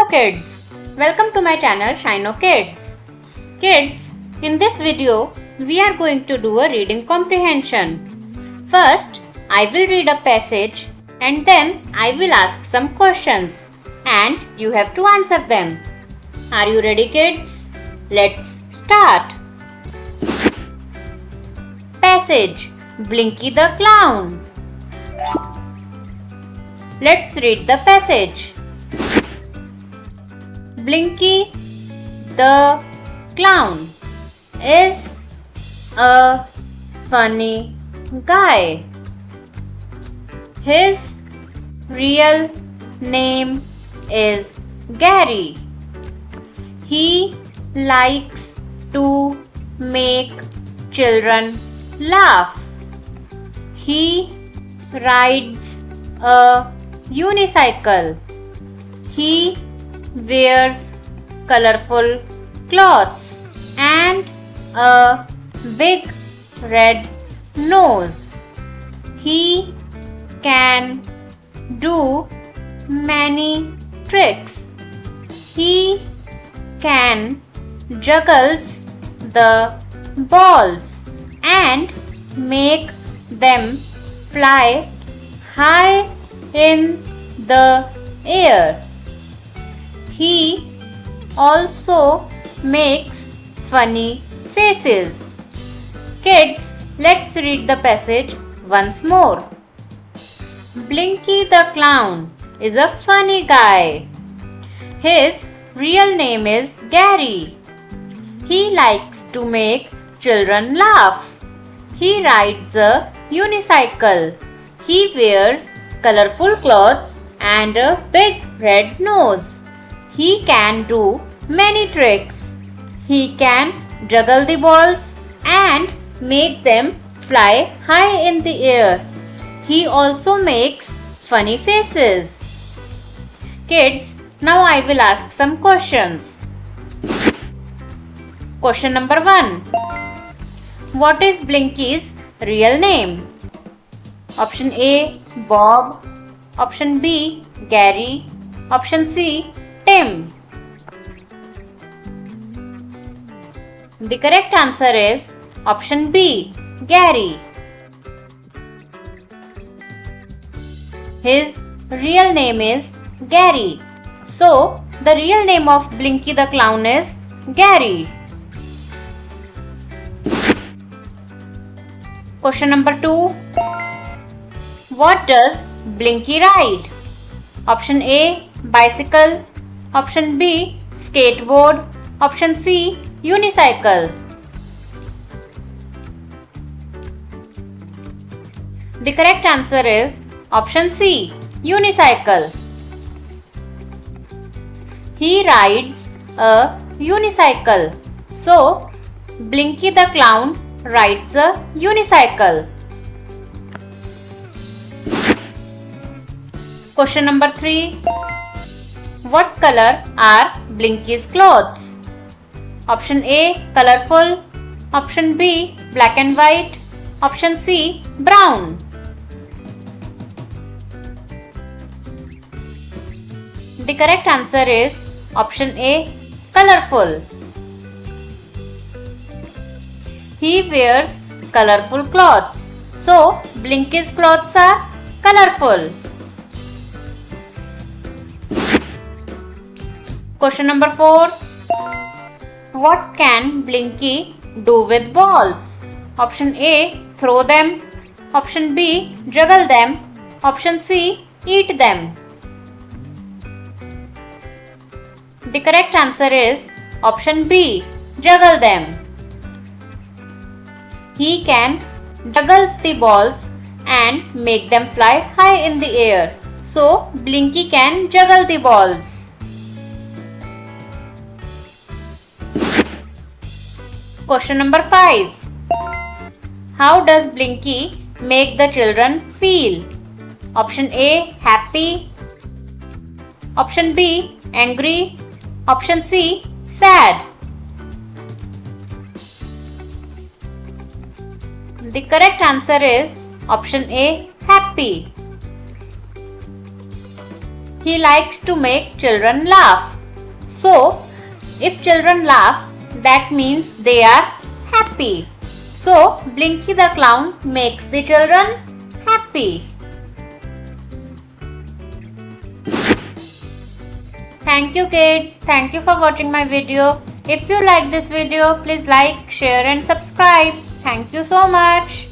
kids, welcome to my channel Shino Kids. Kids, in this video we are going to do a reading comprehension. First, I will read a passage and then I will ask some questions and you have to answer them. Are you ready, kids? Let's start. Passage: Blinky the Clown. Let's read the passage. Blinky the Clown is a funny guy. His real name is Gary. He likes to make children laugh. He rides a unicycle. He wears colorful clothes and a big red nose. He can do many tricks. He can juggles the balls and make them fly high in the air. He also makes funny faces. Kids, let's read the passage once more. Blinky the Clown is a funny guy. His real name is Gary. He likes to make children laugh. He rides a unicycle. He wears colorful clothes and a big red nose. He can do many tricks. He can juggle the balls and make them fly high in the air. He also makes funny faces. Kids, now I will ask some questions. Question number 1. What is Blinky's real name? Option A, Bob. Option B, Gary. Option C, Tim. The correct answer is option B, Gary. His real name is Gary. So, the real name of Blinky the Clown is Gary. Question number 2. What does Blinky ride? Option A, bicycle. Option B, skateboard. Option C, unicycle. The correct answer is option C, unicycle. He rides a unicycle. So, Blinky the Clown rides a unicycle. Question number 3. What color are Blinky's clothes? Option A, colorful. Option B, black and white. Option C, brown. The correct answer is option A, colorful. He wears colorful clothes. So, Blinky's clothes are colorful. Question number 4. What can Blinky do with balls? Option A, throw them. Option B, juggle them. Option C, eat them. The correct answer is option B, juggle them. He can juggle the balls and make them fly high in the air. So, Blinky can juggle the balls. Question number 5. How does Blinky make the children feel? Option A, happy. Option B, angry. Option C, sad. The correct answer is option A, happy. He likes to make children laugh. So, if children laugh, that means they are happy. So, Blinky the clown makes the children happy. Thank you kids. Thank you for watching my video. If you like this video, please like, share and subscribe. Thank you so much.